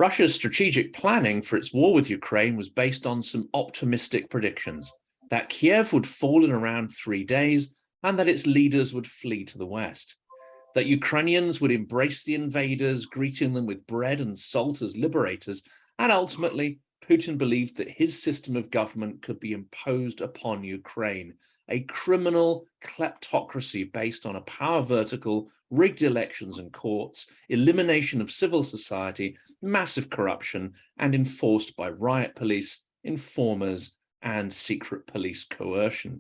Russia's strategic planning for its war with Ukraine was based on some optimistic predictions that Kyiv would fall in around 3 days and that its leaders would flee to the west, that Ukrainians would embrace the invaders, greeting them with bread and salt as liberators, and ultimately Putin believed that his system of government could be imposed upon Ukraine, a criminal kleptocracy based on a power vertical, rigged elections and courts, elimination of civil society, massive corruption, and enforced by riot police, informers, and secret police coercion.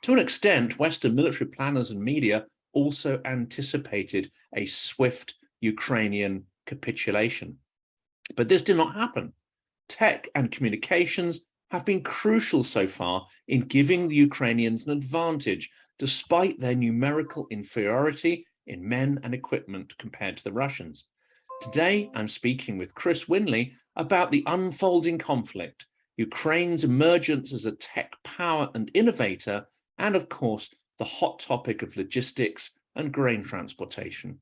To an extent, Western military planners and media also anticipated a swift Ukrainian capitulation. But this did not happen. Tech and communications have been crucial so far in giving the Ukrainians an advantage, despite their numerical inferiority in men and equipment compared to the Russians. Today, I'm speaking with Chris Windley about the unfolding conflict, Ukraine's emergence as a tech power and innovator, and of course, the hot topic of logistics and grain transportation.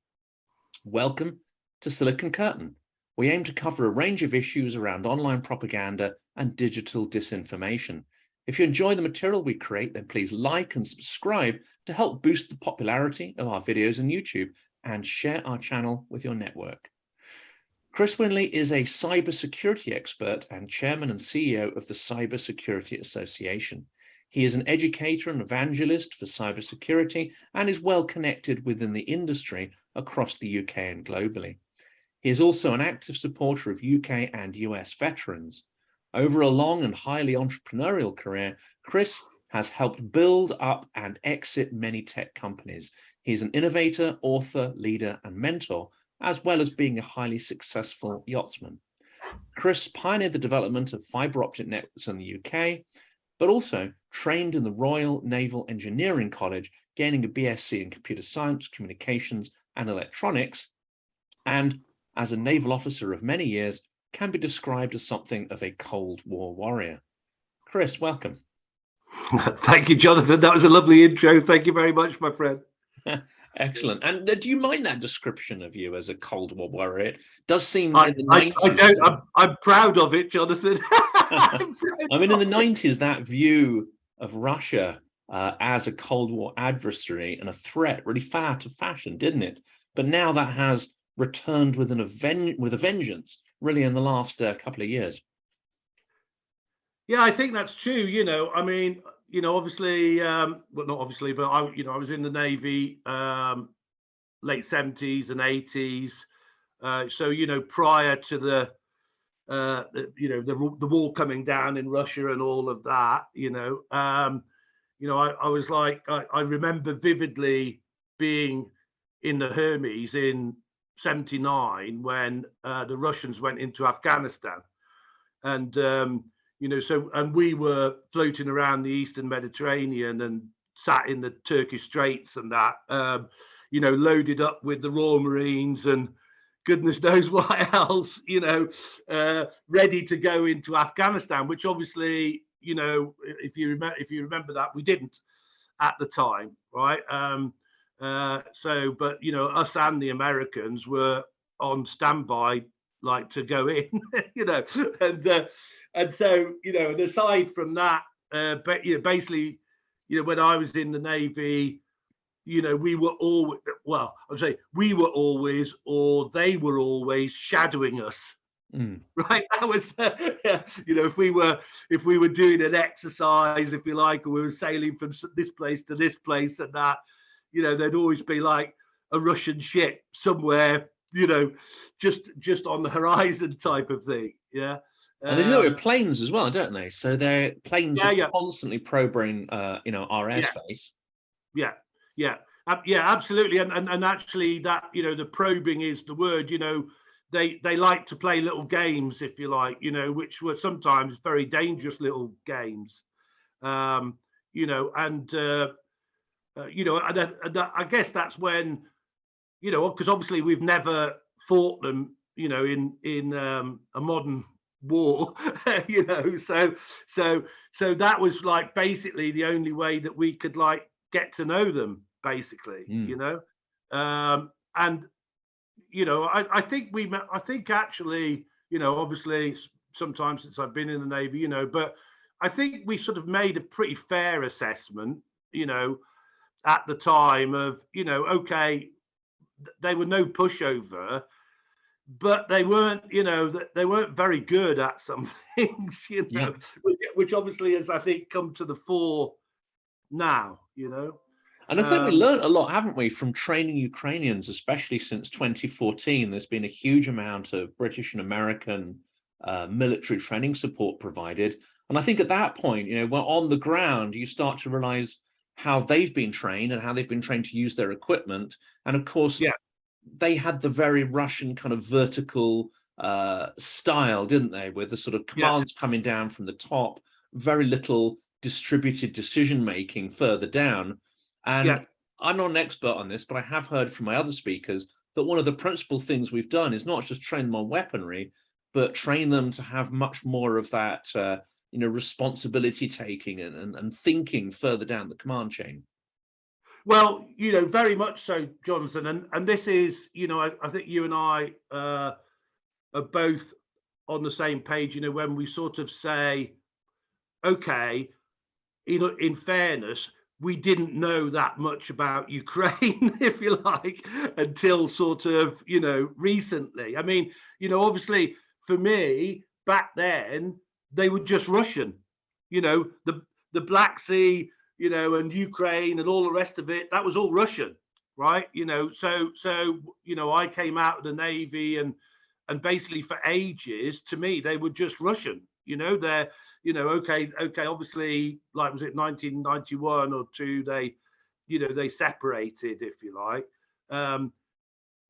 Welcome to Silicon Curtain. We aim to cover a range of issues around online propaganda and digital disinformation. If you enjoy the material we create, then please like and subscribe to help boost the popularity of our videos on YouTube, and share our channel with your network. Chris Windley is a cybersecurity expert and chairman and CEO of the Cybersecurity Association. He is an educator and evangelist for cybersecurity and is well connected within the industry across the UK and globally. He is also an active supporter of UK and US veterans. Over a long and highly entrepreneurial career, Chris has helped build up and exit many tech companies. He's an innovator, author, leader, and mentor, as well as being a highly successful yachtsman. Chris pioneered the development of fibre optic networks in the UK, but also trained in the Royal Naval Engineering College, gaining a BSc in computer science, communications, and electronics, and as a naval officer of many years, can be described as something of a Cold War warrior. Chris, welcome. Thank you, Jonathan. That was a lovely intro. Thank you very much, my friend. Excellent. And do you mind that description of you as a Cold War warrior? It does seem I in the 90s. I don't. I'm proud of it, Jonathan. I mean, in the 90s, that view of Russia as a Cold War adversary and a threat really fell out of fashion, didn't it? But now that has returned with a vengeance, really, in the last couple of years. Yeah, I think that's true. You know, I mean, you know, obviously, well, not obviously, but I was in the Navy late 70s and 80s. So, you know, prior to the wall coming down in Russia and all of that, I was like, I remember vividly being in the Hermes in 79 when the Russians went into Afghanistan, and and we were floating around the Eastern Mediterranean and sat in the Turkish Straits and that, loaded up with the Royal Marines and goodness knows what else, ready to go into Afghanistan, which obviously, if you remember that, we didn't at the time, right? But us and the Americans were on standby, like, to go in, and so, and aside from that, basically, when I was in the Navy, we were always, well, I would say we were always, or they were always shadowing us. Right, that was if we were doing an exercise, if you like, or we were sailing from this place to this place and that, there'd always be like a Russian ship somewhere, just on the horizon type of thing. Yeah. And they do it with planes as well, don't they? So their planes are constantly probing our airspace. Yeah, absolutely. And actually that, the probing is the word. They like to play little games, if you like, which were sometimes very dangerous little games. I guess that's when, because obviously we've never fought them, in a modern war, so that was like basically the only way that we could like get to know them, basically. I think actually, obviously sometimes since I've been in the Navy, but I think we sort of made a pretty fair assessment, at the time of, okay, they were no pushover, but they weren't, they weren't very good at some things, Yeah. which obviously has, I think, come to the fore now, And I think we learned a lot, haven't we, from training Ukrainians, especially since 2014. There's been a huge amount of British and American military training support provided. And I think at that point, when on the ground, you start to realize how they've been trained and how they've been trained to use their equipment. And of course, they had the very Russian kind of vertical style, didn't they? With the sort of commands coming down from the top, very little distributed decision making further down. And I'm not an expert on this, but I have heard from my other speakers that one of the principal things we've done is not just train them on weaponry, but train them to have much more of that, responsibility taking and thinking further down the command chain. Well, very much so, Jonathan. And this is, I think you and I are both on the same page, when we sort of say, okay, in fairness, we didn't know that much about Ukraine, if you like, until sort of, recently. I mean, obviously for me back then, they were just Russian, the Black Sea, and Ukraine and all the rest of it, that was all Russian, right? So I came out of the Navy and basically for ages, to me, they were just Russian, they're, okay, obviously, like, was it 1991 or two, they separated, if you like.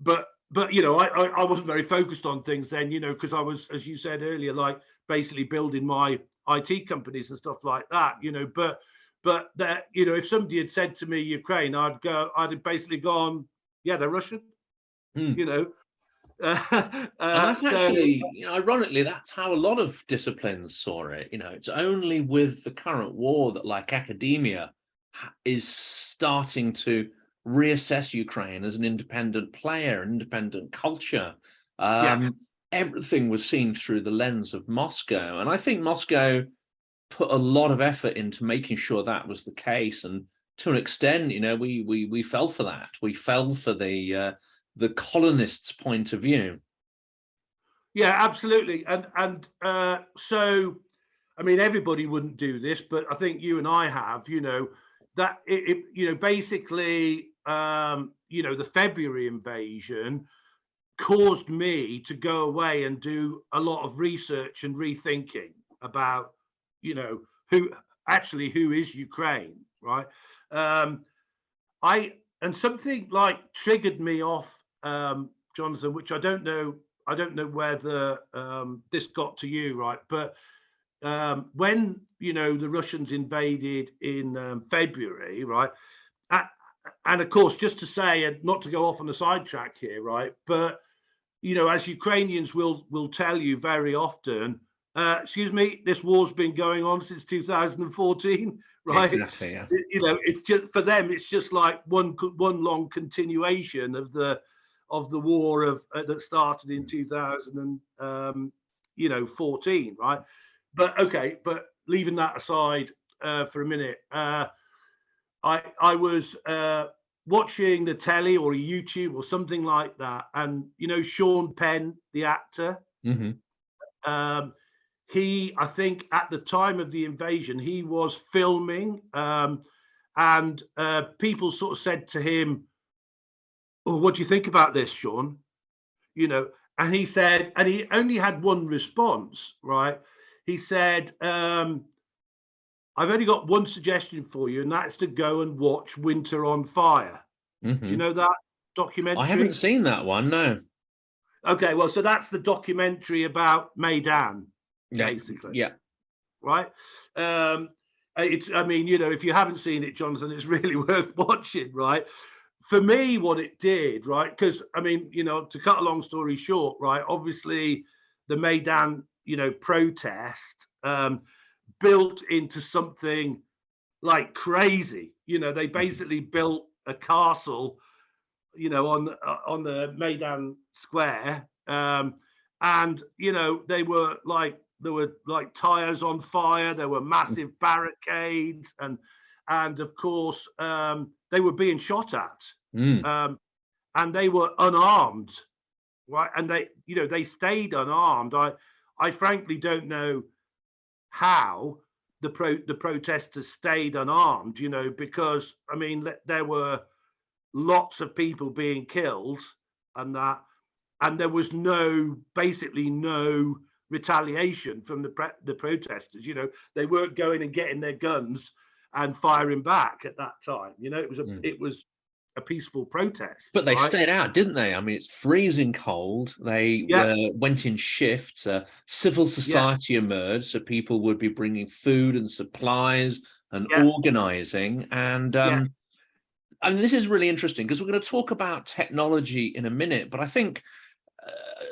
But I wasn't very focused on things then, because I was, as you said earlier, like basically building my IT companies and stuff like that, but that, if somebody had said to me Ukraine, I'd have basically gone, yeah, they're Russian, And that's actually, ironically, that's how a lot of disciplines saw it. It's only with the current war that, like, academia is starting to reassess Ukraine as an independent player, an independent culture. Everything was seen through the lens of Moscow. And I think Moscow put a lot of effort into making sure that was the case. And to an extent, we fell for that. We fell for the colonists' point of view. Yeah, absolutely. And so, I mean, everybody wouldn't do this, but I think you and I have, that it basically, the February invasion caused me to go away and do a lot of research and rethinking about, who is Ukraine, right? And something like triggered me off, Jonathan, which I don't know whether this got to you, right? But when the Russians invaded in February, right? And of course, just to say, and not to go off on a sidetrack here, right? But as Ukrainians will tell you very often, excuse me, this war's been going on since 2014, right? Exactly. Yeah. It's just, for them, it's just like one long continuation of the war that started in 2014, right? But okay, but leaving that aside for a minute, I was watching the telly or a YouTube or something like that, and Sean Penn, the actor, he, I think at the time of the invasion, he was filming, and people sort of said to him, "Oh, what do you think about this, Sean?" And he said, and he only had one response, right? He said, "I've only got one suggestion for you, and that's to go and watch Winter on Fire." Do you know that documentary? I haven't seen that one, no. Okay, well, so that's the documentary about Maidan, basically. Yeah. Right. It's, I mean, if you haven't seen it, Jonathan, it's really worth watching, right? For me, what it did, right? Because I mean, to cut a long story short, right? Obviously, the Maidan, protest built into something like crazy. They basically built a castle, on the Maidan Square, and they were like, there were like tires on fire, there were massive barricades, and of course they were being shot at, Mm. and they were unarmed, right? And they stayed unarmed. I frankly don't know how the protesters stayed unarmed, because I mean there were lots of people being killed, and there was basically no retaliation from the protesters. They weren't going and getting their guns and firing back at that time. It was a peaceful protest, But they right? stayed out, didn't they? I mean, it's freezing cold. They Yeah, went in shifts. Civil yeah, society emerged, so people would be bringing food and supplies and yeah, organizing. yeah, And this is really interesting because we're going to talk about technology in a minute. But I think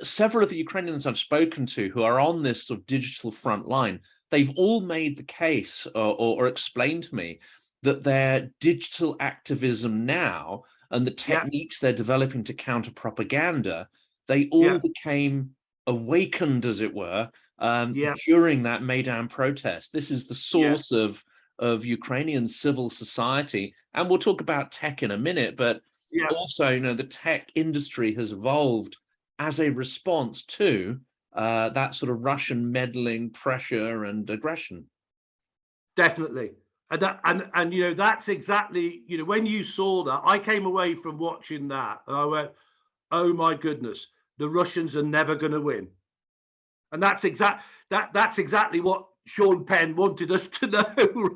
several of the Ukrainians I've spoken to who are on this sort of digital front line, they've all made the case or explained to me that their digital activism now and the yeah, techniques they're developing to counter propaganda, they all yeah, became awakened, as it were, yeah, during that Maidan protest. This is the yeah, source of Ukrainian civil society. And we'll talk about tech in a minute, but yeah. also, the tech industry has evolved as a response to that sort of Russian meddling, pressure, and aggression. Definitely. And that's exactly, when you saw that, I came away from watching that and I went, oh my goodness, the Russians are never going to win. And that's exactly what Sean Penn wanted us to know,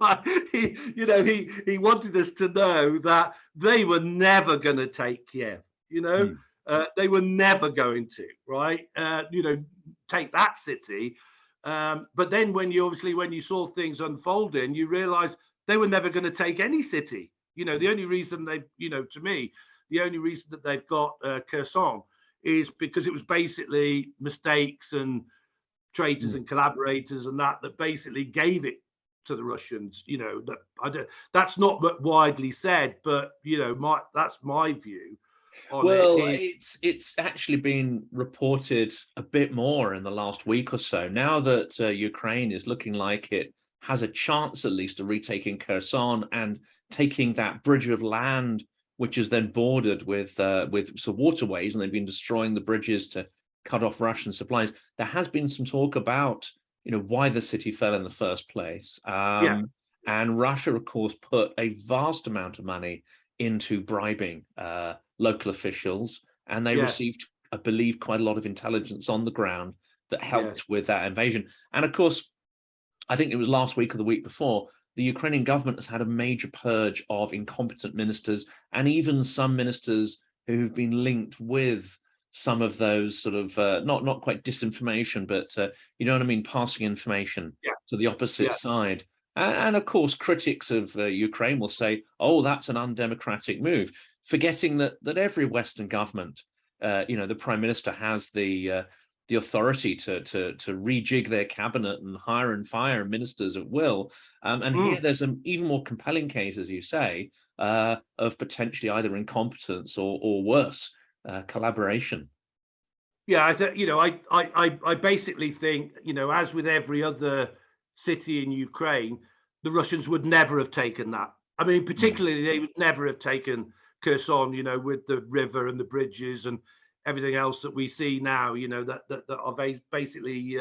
right? He wanted us to know that they were never going to take Kiev. Mm. They were never going to, right? Take that city. But then when you saw things unfolding, you realize they were never going to take any city. The only reason to me, the only reason that they've got Kherson is because it was basically mistakes and traitors Mm. and collaborators and that basically gave it to the Russians. That's not widely said, but that's my view on it. Well, it's actually been reported a bit more in the last week or so. Now that Ukraine is looking like it has a chance, at least, of retaking Kherson and taking that bridge of land, which is then bordered with some waterways, and they've been destroying the bridges to cut off Russian supplies. There has been some talk about why the city fell in the first place. Yeah, And Russia, of course, put a vast amount of money into bribing local officials, and they yeah, received, I believe, quite a lot of intelligence on the ground that yeah, helped with that invasion. And of course, I think it was last week or the week before, the Ukrainian government has had a major purge of incompetent ministers, and even some ministers who've been linked with some of those sort of not quite disinformation, but you know what I mean, passing information yeah, to the opposite yeah, side. And of course, critics of Ukraine will say, "Oh, that's an undemocratic move," forgetting that every Western government, the prime minister has the authority to rejig their cabinet and hire and fire ministers at will. And here mm. there's an even more compelling case, as you say, of potentially either incompetence or worse, collaboration. Yeah. I basically think, as with every other city in Ukraine, the Russians would never have taken that. I mean, Mm. particularly they would never have taken Kherson, with the river and the bridges and everything else that we see now, that are basically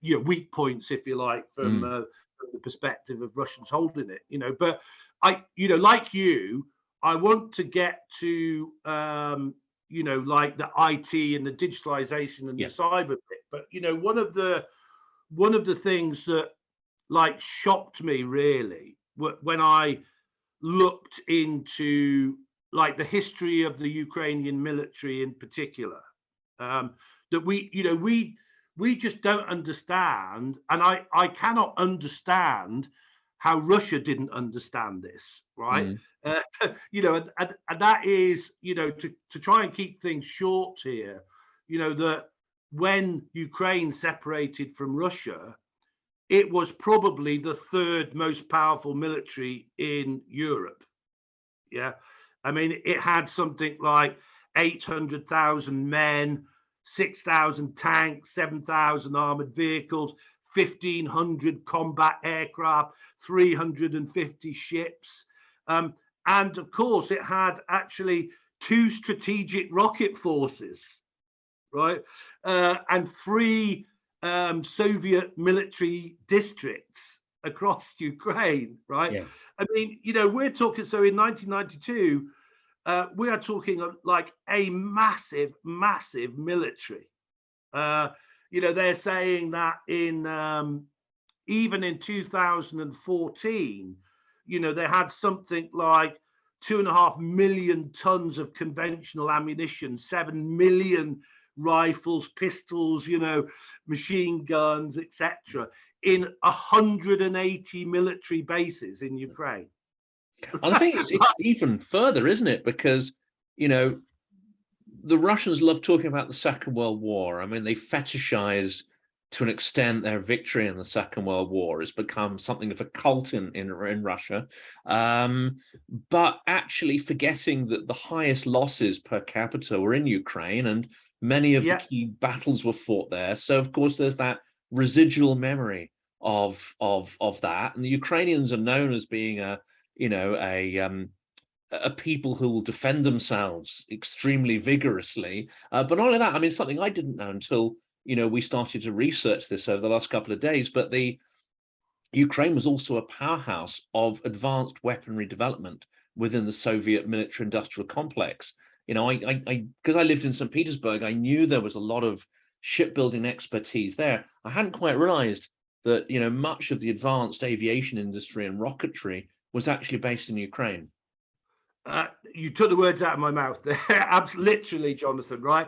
weak points, if you like, Mm. from the perspective of Russians holding it. But like you, I want to get to like the IT and the digitalization and the Yeah. cyber bit. But one of the things that like shocked me really when I looked into like the history of the Ukrainian military in particular, that we just don't understand, and I cannot understand how Russia didn't understand this, right? Mm. Uh, and that is, to try and keep things short here, that when Ukraine separated from Russia, it was probably the third most powerful military in Europe. Yeah. I mean, it had something like 800,000 men. 6,000 tanks, 7,000 armored vehicles, 1,500 combat aircraft, 350 ships. And of course, it had actually 2 strategic rocket forces, right? And 3 Soviet military districts across Ukraine, right? Yeah. I mean, we're talking, so in 1992, we are talking like a massive, massive military. They're saying that even in 2014, they had something like 2.5 million tons of conventional ammunition, 7 million rifles, pistols, machine guns, etc., in 180 military bases in Ukraine. And I think it's even further, isn't it? Because, the Russians love talking about the Second World War. I mean, they fetishize to an extent their victory in the Second World War. Has become something of a cult in Russia, but actually forgetting that the highest losses per capita were in Ukraine, and many of the key battles were fought there. So of course there's that residual memory of that, and the Ukrainians are known as being a people who will defend themselves extremely vigorously. But not only that, I mean, something I didn't know until we started to research this over the last couple of days, but the Ukraine was also a powerhouse of advanced weaponry development within the Soviet military-industrial complex. Because I lived in St. Petersburg, I knew there was a lot of shipbuilding expertise there. I hadn't quite realized that much of the advanced aviation industry and rocketry was actually based in Ukraine. You took the words out of my mouth there. Literally, Jonathan, right?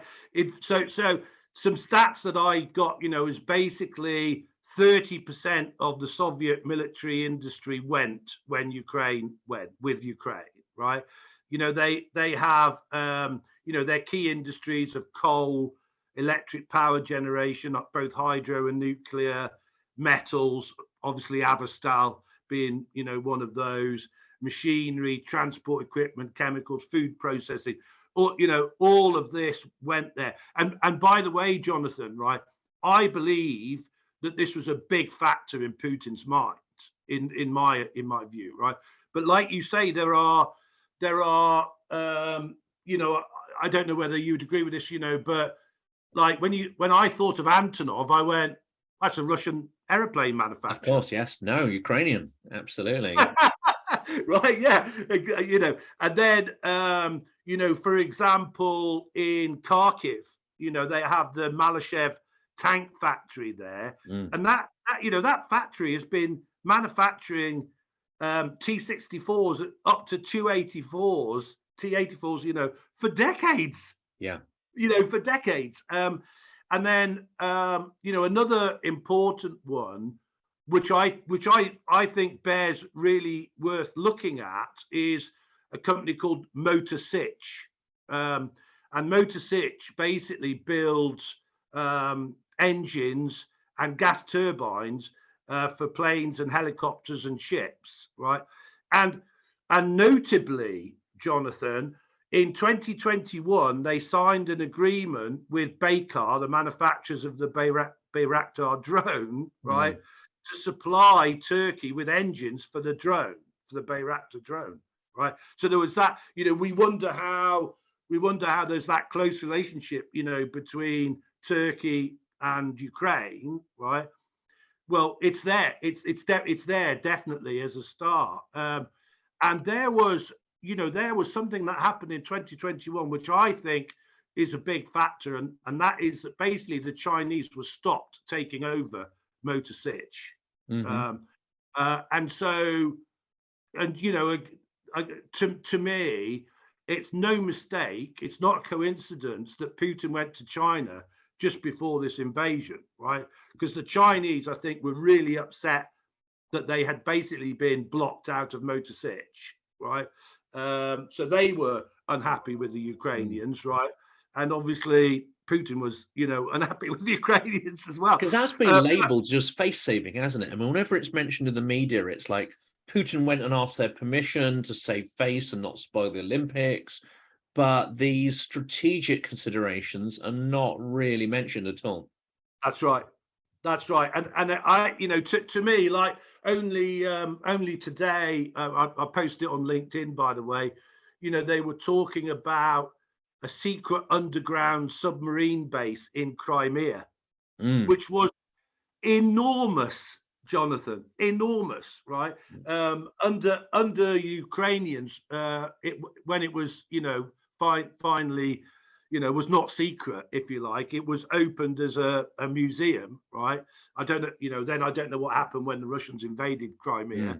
So some stats that I got, is basically 30% of the Soviet military industry went when Ukraine went with Ukraine, right? They have, their key industries of coal, electric power generation, both hydro and nuclear, metals, obviously Avastal being, one of those, machinery, transport equipment, chemicals, food processing, all of this went there. And by the way, Jonathan, right, I believe that this was a big factor in Putin's mind, in my view, right? But like you say, there are I don't know whether you'd agree with this, but like when I thought of Antonov, I went, that's a Russian airplane manufacturer. Of course, yes. No, Ukrainian, absolutely. Right, yeah, and then for example, in Kharkiv, they have the Malashev tank factory there, and that factory has been manufacturing T-64s up to T-84s, for decades. Yeah. For decades. And then another important one, which I think bears really worth looking at, is a company called Motor Sich. And Motor Sich basically builds engines and gas turbines for planes and helicopters and ships, right? And notably, Jonathan, in 2021, they signed an agreement with Baykar, the manufacturers of the Bayraktar drone, right, to supply Turkey with engines for the drone, for the Bayraktar drone, right? So there was that. We wonder how there's that close relationship, between Turkey and Ukraine, right? Well, it's there. It's there definitely as a start. And there was something that happened in 2021, which I think is a big factor, and that is that basically the Chinese were stopped taking over Motor Sich. And so, to me, it's no mistake, it's not a coincidence that Putin went to China just before this invasion, right? Because the Chinese, I think, were really upset that they had basically been blocked out of Motor Sich, right? So they were unhappy with the Ukrainians, right? And obviously Putin was, unhappy with the Ukrainians as well. Because that's been labelled just face saving, hasn't it? I mean, whenever it's mentioned in the media, it's like Putin went and asked their permission to save face and not spoil the Olympics. but these strategic considerations are not really mentioned at all. That's right. That's right. And I, you know, to me, like only today, I posted it on LinkedIn, by the way. You know, they were talking about a secret underground submarine base in Crimea, Mm. which was enormous, Jonathan, enormous, right? Under Ukrainians, when it was, you know, finally, you know, was not secret, if you like. It was opened as a museum, right? I don't know, you know, then I don't know what happened when the Russians invaded Crimea,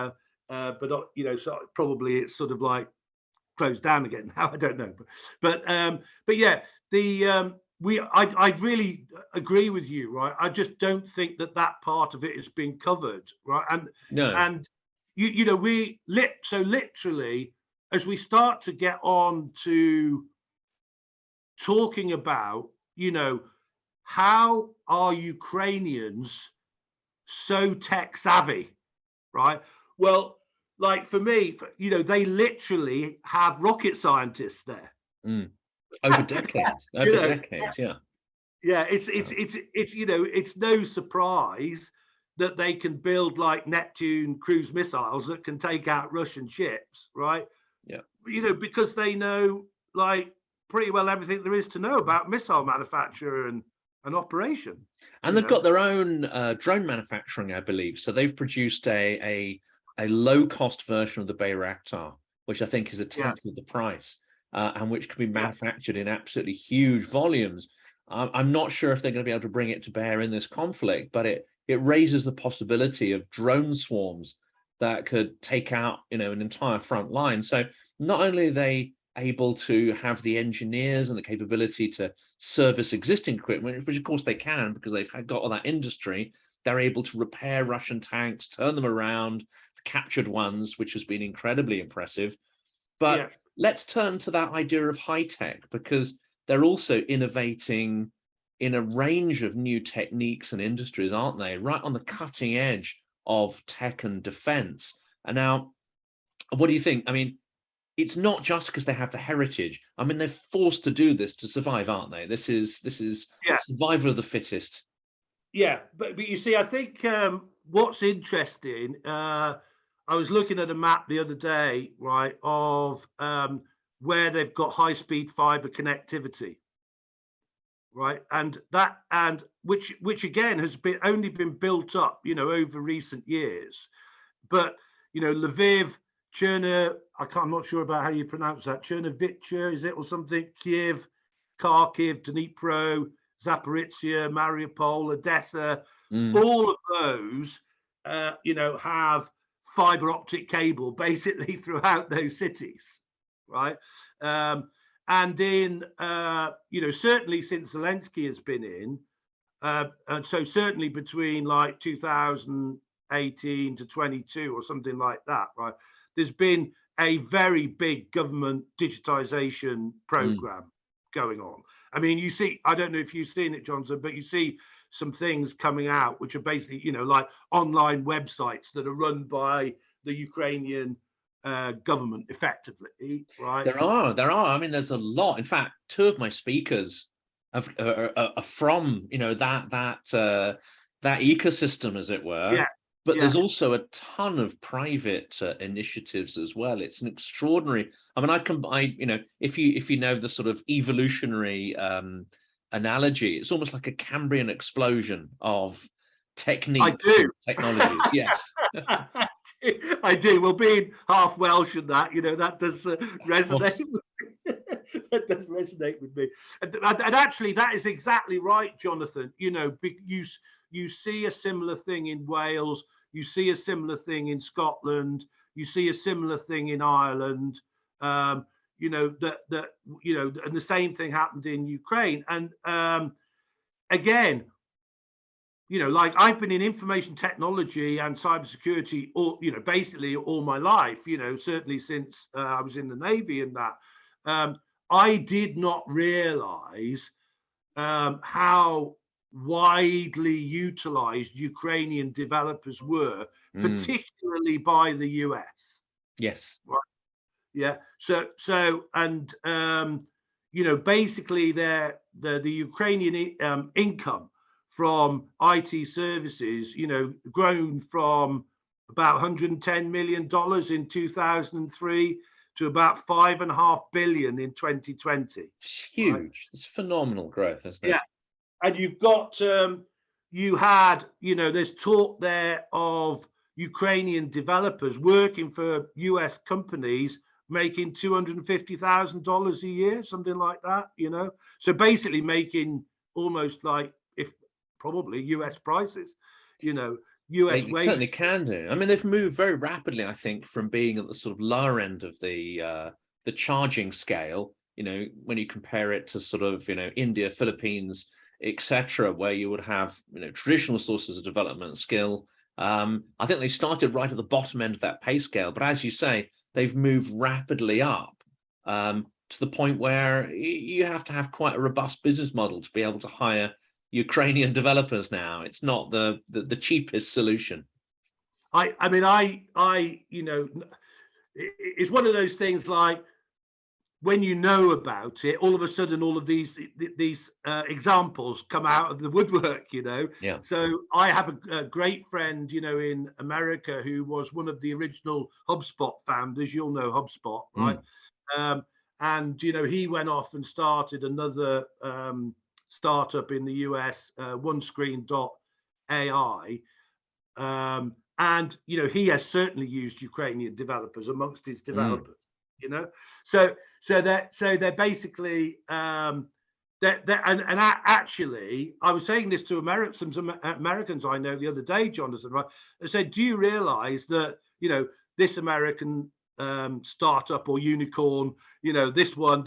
Mm. but you know, so probably it's sort of like closed down again now. I don't know, but yeah, the I really agree with you, right? I just don't think that part of it has been covered, right? No. And you know, so literally, as we start to get on to talking about, you know, how are Ukrainians so tech savvy, right? Well, like for me, you know, they literally have rocket scientists there. Mm. Over decades, You over know, decades, yeah. yeah, Yeah. it's you know, it's no surprise that they can build like Neptune cruise missiles that can take out Russian ships, right? Yeah. You know, because they know like pretty well everything there is to know about missile manufacture and operation. And You they've know, got their own drone manufacturing, I believe. So they've produced a low cost version of the Bayraktar, which I think is a yeah, tenth of the price, and which can be yeah, manufactured in absolutely huge volumes. I'm not sure if they're going to be able to bring it to bear in this conflict, but it raises the possibility of drone swarms that could take out, you know, an entire front line. So not only are they able to have the engineers and the capability to service existing equipment, which of course they can because they've got all that industry, they're able to repair Russian tanks, turn them around, captured ones, which has been incredibly impressive. yeah, But let's turn to that idea of high tech, because they're also innovating in a range of new techniques and industries, aren't they? Right on the cutting edge of tech and defense. And now, what do you think? I mean, it's not just because they have the heritage. I mean, they're forced to do this to survive, aren't they? This is yeah. survival of the fittest. Yeah, but you see, I think what's interesting. I was looking at a map the other day, right, of where they've got high-speed fibre connectivity, right, and which again has been only been built up, you know, over recent years. But you know, Lviv, Cherna, I'm not sure about how you pronounce that. Chernovica, is it, or something? Kyiv, Kharkiv, Dnipro, Zaporizhia, Mariupol, Odessa, Mm. all of those, you know, have fiber optic cable basically throughout those cities, right? And in, you know, certainly since Zelensky has been in, and so certainly between like 2018 to 22 or something like that, right? There's been a very big government digitization Mm. program going on. I mean, you see, I don't know if you've seen it, Johnson, but you see some things coming out which are basically, you know, like online websites that are run by the Ukrainian government effectively, right? There are. I mean, there's a lot. In fact, two of my speakers are from, you know, that ecosystem, as it were. Yeah, But yeah, there's also a ton of private initiatives as well. It's an extraordinary. I mean, you know, if you know the sort of evolutionary analogy, it's almost like a Cambrian explosion of I techniques do. and technologies. Yes, I do. Well, being half Welsh and that, you know, that does of resonate. course. That does resonate with me. And actually, that is exactly right, Jonathan. You know, you see a similar thing in Wales. You see a similar thing in Scotland. You see a similar thing in Ireland. You know that you know, and the same thing happened in Ukraine. And again, you know, like I've been in information technology and cybersecurity all, you know, basically all my life, you know, certainly since I was in the Navy and that. I did not realize how widely utilized Ukrainian developers were, Mm. particularly by the US. Yes. Right? Yeah. So and basically the Ukrainian income from IT services, grown from about $110 million in 2003 to about $5.5 billion in 2020. It's Right. huge. It's phenomenal growth, isn't it? Yeah. And you've got there's talk there of Ukrainian developers working for US companies making $250,000 a year, something like that, so basically making almost like, if probably US prices, US They wages. certainly can do. I mean, they've moved very rapidly, I think, from being at the sort of lower end of the charging scale. When you compare it to sort of India, Philippines, etc., where you would have traditional sources of development skill. I think they started right at the bottom end of that pay scale, but as you say, they've moved rapidly up to the point where you have to have quite a robust business model to be able to hire Ukrainian developers now. It's not the cheapest solution. I mean, it's one of those things like, when you know about it, all of a sudden, all of these examples come out of the woodwork, Yeah. So I have a great friend, in America, who was one of the original HubSpot founders. You'll know HubSpot, right? And he went off and started another startup in the US, OneScreen.ai. And he has certainly used Ukrainian developers amongst his developers. So they're basically actually, I was saying this to some Americans I know the other day, Jonathan, right? I said, do you realize that this American startup or unicorn, this one,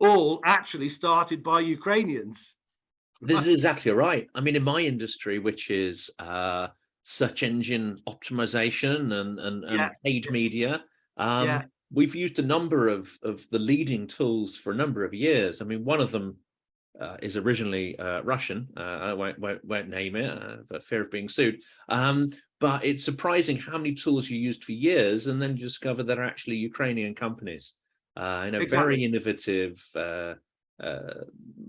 all actually started by Ukrainians? This is exactly right. I mean, in my industry, which is search engine optimization and paid media, we've used a number of the leading tools for a number of years. I mean, one of them is originally Russian. I won't name it for fear of being sued. But it's surprising how many tools you used for years, and then you discover that are actually Ukrainian companies. Exactly. Very innovative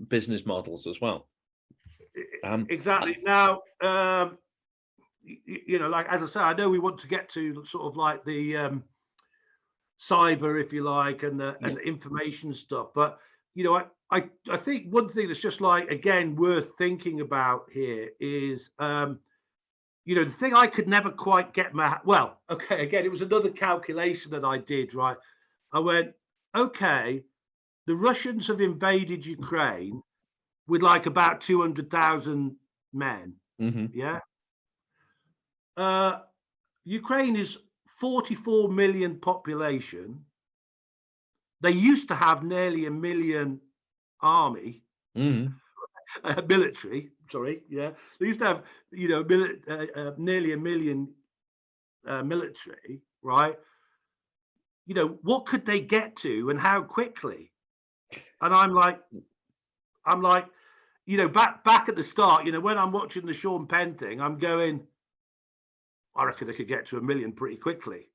business models as well. Exactly. Now, like, as I say, I know we want to get to sort of like the cyber, if you like, and the information stuff, but I think one thing that's just like, again, worth thinking about here is the thing I could never quite get again, it was another calculation that I did, right? I went, okay, the Russians have invaded Ukraine with like about 200,000 men. Yeah. Ukraine is 44 million population. They used to have nearly 1 million army, military. Sorry, yeah. They used to have, nearly 1 million military, right? What could they get to, and how quickly? And I'm like, back at the start, when I'm watching the Sean Penn thing, I'm going, I reckon they could get to 1 million pretty quickly.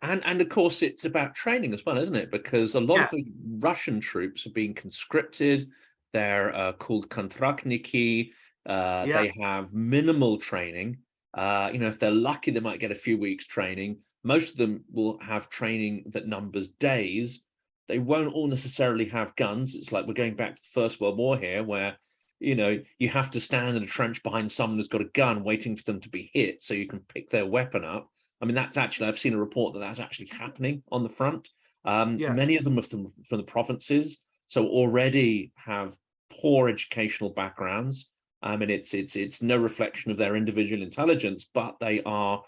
And of course, it's about training as well, isn't it? Because a lot of the Russian troops are being conscripted. They're called kontraktniki. They have minimal training. If they're lucky, they might get a few weeks training. Most of them will have training that numbers days. They won't all necessarily have guns. It's like we're going back to the First World War here, where you have to stand in a trench behind someone who's got a gun waiting for them to be hit so you can pick their weapon up. I mean, that's actually, I've seen a report that that's actually happening on the front. Many of them are from the provinces, so already have poor educational backgrounds. I mean, it's no reflection of their individual intelligence, but they are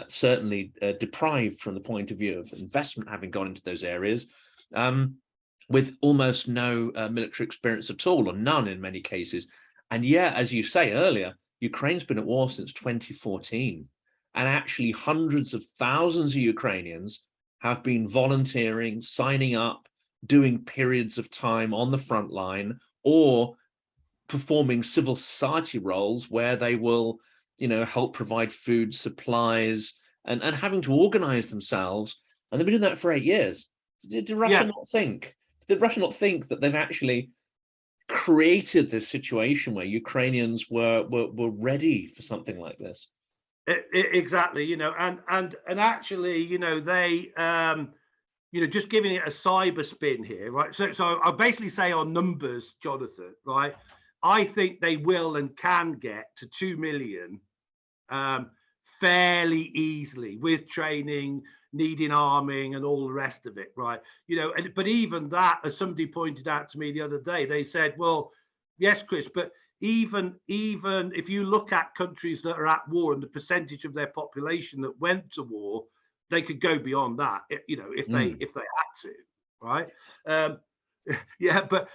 certainly deprived from the point of view of investment having gone into those areas, with almost no military experience at all, or none in many cases. And as you say earlier, Ukraine's been at war since 2014. And actually hundreds of thousands of Ukrainians have been volunteering, signing up, doing periods of time on the front line, or performing civil society roles where they will, help provide food supplies, and having to organize themselves and they've been doing that for 8 years. So did Russia Yeah, not think? Did Russia not think that they've actually created this situation where Ukrainians were ready for something like this? exactly. And actually, they, just giving it a cyber spin here, right? So I'll basically say on numbers, Jonathan, right? I think they will and can get to 2 million fairly easily with training, needing arming, and all the rest of it, right? But even that, as somebody pointed out to me the other day, they said, well, yes, Chris, but even if you look at countries that are at war and the percentage of their population that went to war, they could go beyond that, if they had to, right? Yeah, but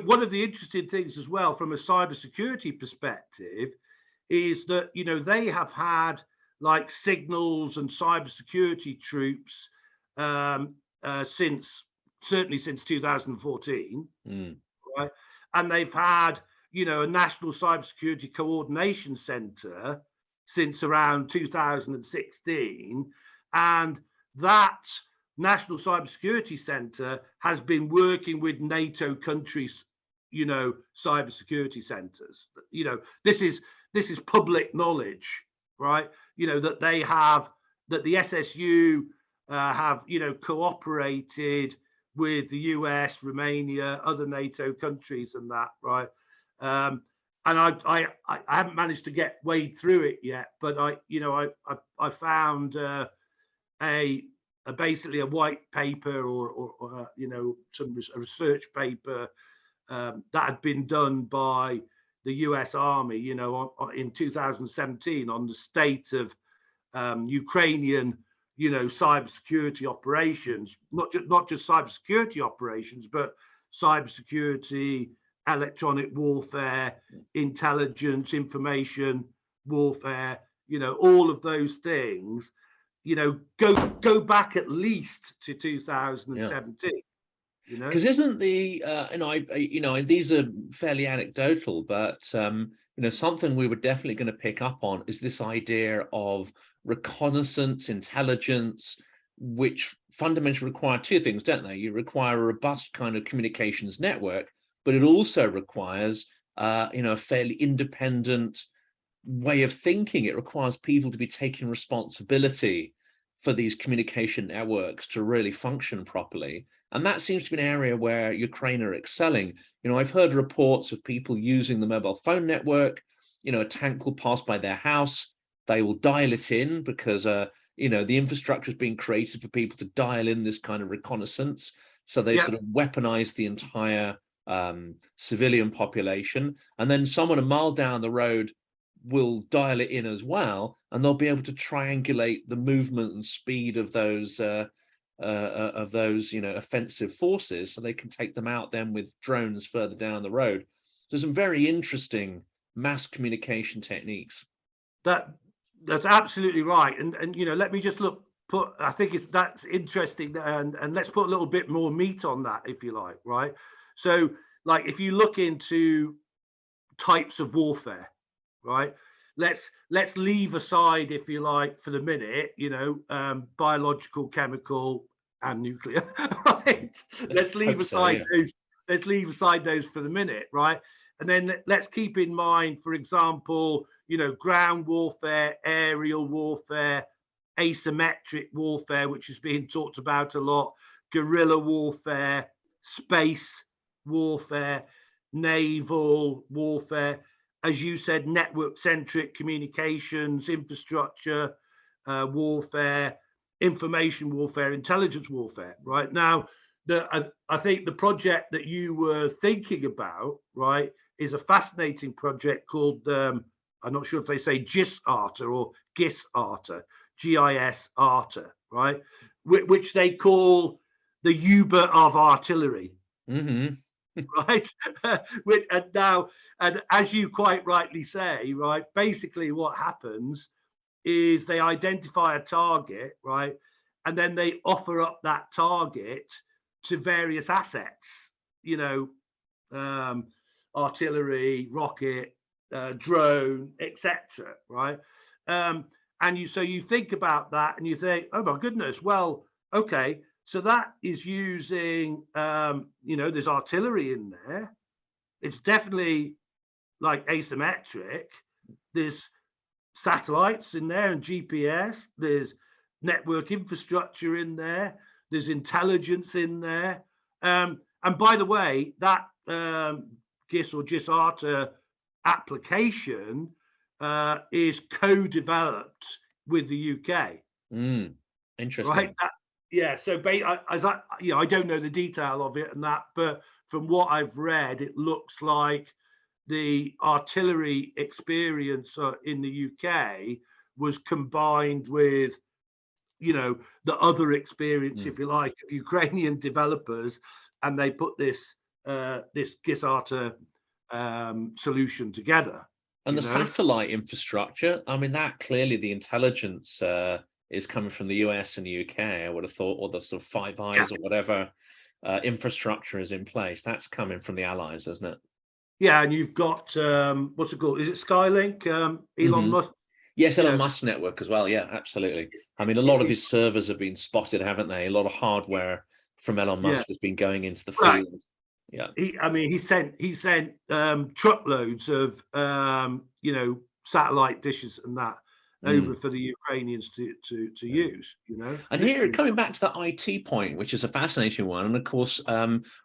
one of the interesting things as well from a cybersecurity perspective is that they have had like signals and cybersecurity troops certainly since 2014, right? And they've had a national cybersecurity coordination center since around 2016, and that national cybersecurity center has been working with NATO countries cybersecurity centers. This is public knowledge, right? That they have, that the SSU have cooperated with the US, Romania, other NATO countries, and that, right? And I haven't managed to get wade through it yet, but I found basically a white paper or some research paper that had been done by the US Army, in 2017 on the state of Ukrainian, cybersecurity operations, not just cybersecurity operations, but cybersecurity, electronic warfare, intelligence, information warfare, all of those things, go back at least to 2017. Because isn't the and these are fairly anecdotal, but something we were definitely going to pick up on is this idea of reconnaissance, intelligence, which fundamentally require two things, don't they? You require a robust kind of communications network, but it also requires a fairly independent way of thinking. It requires people to be taking responsibility for these communication networks to really function properly. And that seems to be an area where Ukraine are excelling. I've heard reports of people using the mobile phone network. A tank will pass by their house. They will dial it in because, the infrastructure is being created for people to dial in this kind of reconnaissance. So they sort of weaponize the entire civilian population. And then someone a mile down the road will dial it in as well, and they'll be able to triangulate the movement and speed of those offensive forces, so they can take them out then with drones further down the road. There's some very interesting mass communication techniques. That's absolutely right, and let me just I think that's interesting, and let's put a little bit more meat on that, if you like, right? So, like, if you look into types of warfare, right? Let's leave aside, if you like, for the minute, biological, chemical, and nuclear, right? Let's leave aside those. Let's leave aside those for the minute, right? And then let's keep in mind, for example, ground warfare, aerial warfare, asymmetric warfare, which is being talked about a lot, guerrilla warfare, space warfare, naval warfare, as you said, network-centric communications, infrastructure warfare, information warfare, intelligence warfare, right? Now, I think the project that you were thinking about, right, is a fascinating project called, I'm not sure if they say GIS-ARTA or GIS-ARTA, GIS-ARTA, right, which they call the Uber of artillery. Mm-hmm. Right. And as you quite rightly say, right, basically what happens is they identify a target, right, and then they offer up that target to various assets, artillery, rocket, drone, etc., right? so you think about that and you think, oh my goodness, well, okay, so that is using, there's artillery in there. It's definitely like asymmetric. There's satellites in there and GPS. There's network infrastructure in there. There's intelligence in there. And by the way, that GIS or GIS-ARTA application is co-developed with the UK. Interesting. Right? So I don't know the detail of it and that, but from what I've read, it looks like the artillery experience in the UK was combined with, the other experience, if you like, of Ukrainian developers, and they put this GIS-ARTA solution together. And the satellite infrastructure, I mean, that clearly the intelligence is coming from the US and the UK, I would have thought, or the sort of Five Eyes or whatever infrastructure is in place. That's coming from the Allies, isn't it? Yeah, and you've got, what's it called? Is it Skylink? Elon Musk? Yes, Elon Musk network as well. Yeah, absolutely. I mean, a lot of his servers have been spotted, haven't they? A lot of hardware from Elon Musk has been going into the field. Yeah. He sent truckloads of satellite dishes and that over for the Ukrainians to use, And here, coming back to that IT point, which is a fascinating one, and of course,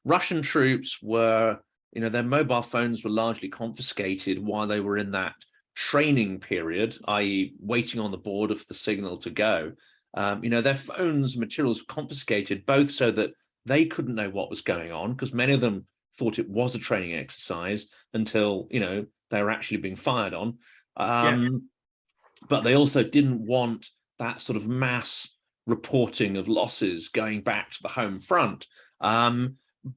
Russian troops were, their mobile phones were largely confiscated while they were in that training period, i.e. waiting on the border for the signal to go. Their phones, materials were confiscated, both so that they couldn't know what was going on, because many of them thought it was a training exercise until, they were actually being fired on. But they also didn't want that sort of mass reporting of losses going back to the home front.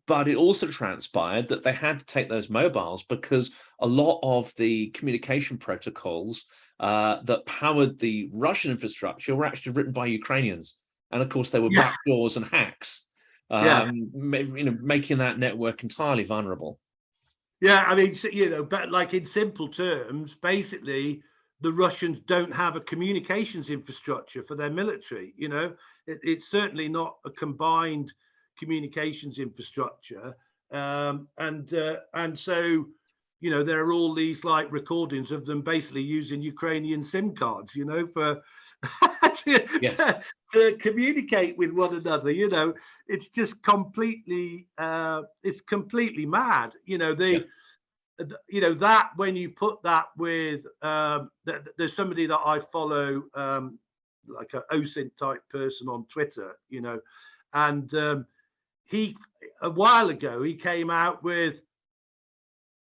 But it also transpired that they had to take those mobiles because a lot of the communication protocols that powered the Russian infrastructure were actually written by Ukrainians. And of course, they were backdoors and hacks, making that network entirely vulnerable. Yeah, I mean, but like in simple terms, basically, the Russians don't have a communications infrastructure for their military. It's certainly not a combined communications infrastructure, and so there are all these like recordings of them basically using Ukrainian SIM cards, for to communicate with one another. It's just completely it's completely mad. That when you put that with there's somebody that I follow, like an OSINT type person on Twitter, and he, a while ago, he came out with,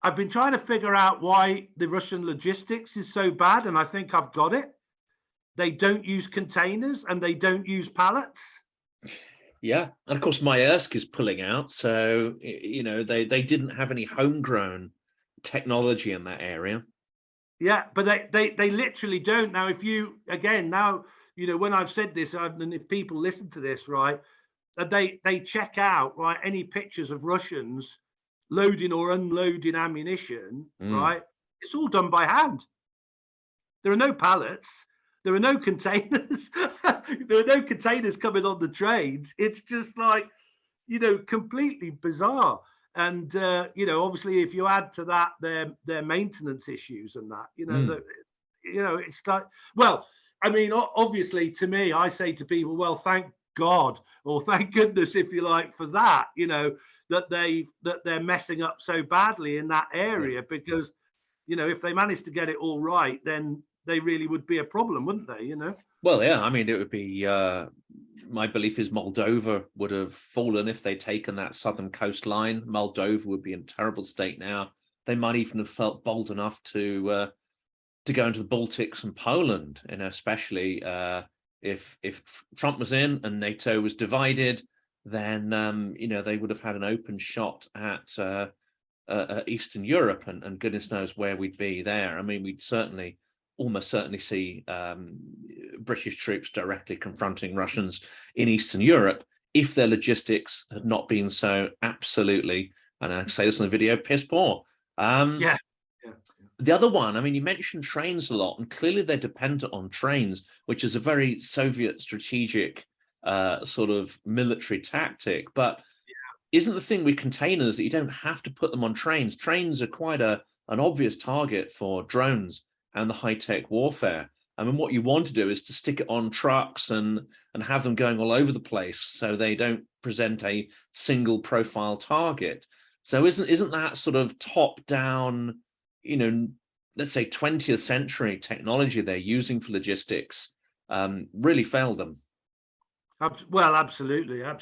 I've been trying to figure out why the Russian logistics is so bad, and I think I've got it. They don't use containers and they don't use pallets. Yeah, and of course Maersk is pulling out, so they didn't have any homegrown technology in that area. Yeah, but they literally don't. Now, if you when I've said this, and if people listen to this, right, they check out any pictures of Russians loading or unloading ammunition, right? It's all done by hand. There are no pallets. There are no containers. There are no containers coming on the trains. It's just like, completely bizarre. And obviously, if you add to that their maintenance issues and that, it's like, well, I mean, obviously, to me, I say to people, well, thank God, or thank goodness, if you like, for that, that they're messing up so badly in that area, because, if they managed to get it all right, then they really would be a problem, wouldn't they? Well, yeah, I mean, it would be. My belief is Moldova would have fallen if they'd taken that southern coastline. Moldova would be in a terrible state now. They might even have felt bold enough to go into the Baltics and Poland, especially if Trump was in and NATO was divided, then they would have had an open shot at Eastern Europe, and goodness knows where we'd be there. I mean, we'd almost certainly see British troops directly confronting Russians in Eastern Europe if their logistics had not been so absolutely, and I say this in the video, piss poor. The other one, I mean, you mentioned trains a lot, and clearly they're dependent on trains, which is a very Soviet strategic sort of military tactic. But isn't the thing with containers that you don't have to put them on trains? Trains are quite an obvious target for drones and the high-tech warfare. I mean, what you want to do is to stick it on trucks and have them going all over the place so they don't present a single profile target. So isn't that sort of top-down, let's say 20th century technology they're using for logistics really failed them? Well, absolutely. I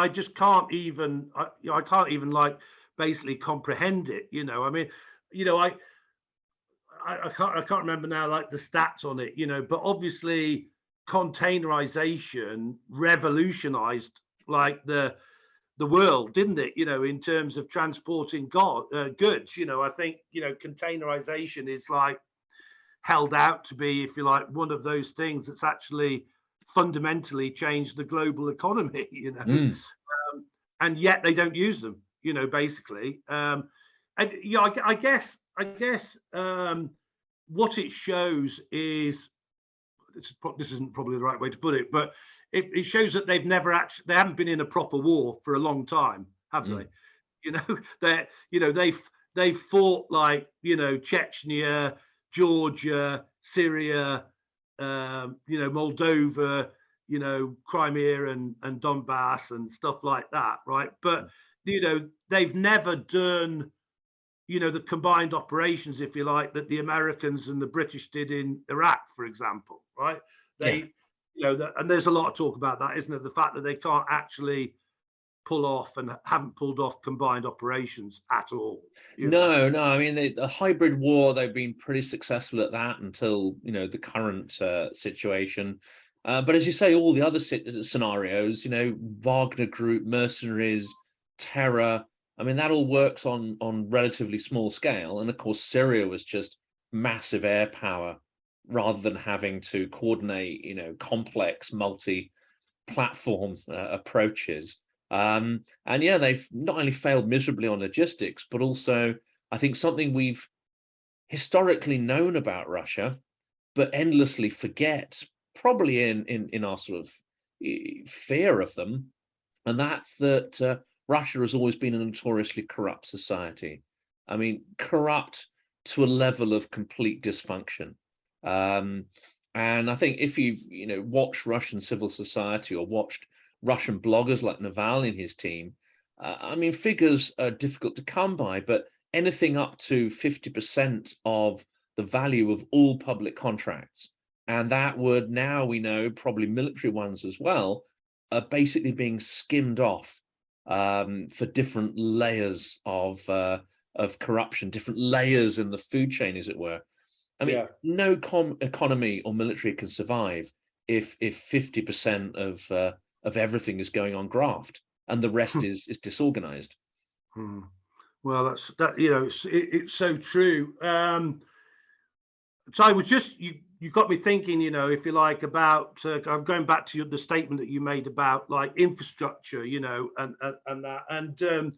just can't even, I can't even like basically comprehend it. I mean, I can't remember now like the stats on it, but obviously containerization revolutionized like the world, didn't it? In terms of transporting goods. I think containerization is like held out to be, if you like, one of those things that's actually fundamentally changed the global economy. And yet they don't use them. Basically, and I guess what it shows is, this isn't probably the right way to put it, but it shows that they haven't been in a proper war for a long time, have they? They've fought like Chechnya, Georgia, Syria, Moldova, Crimea and Donbass and stuff like that, right? But they've never done the combined operations, if you like, that the Americans and the British did in Iraq, for example, right? And there's a lot of talk about that, isn't it? The fact that they can't actually pull off and haven't pulled off combined operations at all. No. I mean, the hybrid war, they've been pretty successful at that until, the current situation. But as you say, all the other scenarios, Wagner Group, mercenaries, terror, I mean, that all works on relatively small scale. And of course, Syria was just massive air power rather than having to coordinate, complex multi-platform approaches. And yeah, they've not only failed miserably on logistics, but also I think something we've historically known about Russia, but endlessly forget, probably in our sort of fear of them, and that's that Russia has always been a notoriously corrupt society. I mean, corrupt to a level of complete dysfunction. And I think if you've watched Russian civil society or watched Russian bloggers like Navalny and his team, I mean, figures are difficult to come by, but anything up to 50% of the value of all public contracts, and that would, now we know, probably military ones as well, are basically being skimmed off for different layers of corruption, different layers in the food chain, as it were. I mean, no economy or military can survive if 50% of everything is going on graft and the rest is disorganized. Well, it's so true. So I was just, you got me thinking, if you like, about I'm going back to the statement that you made about like infrastructure, and that, and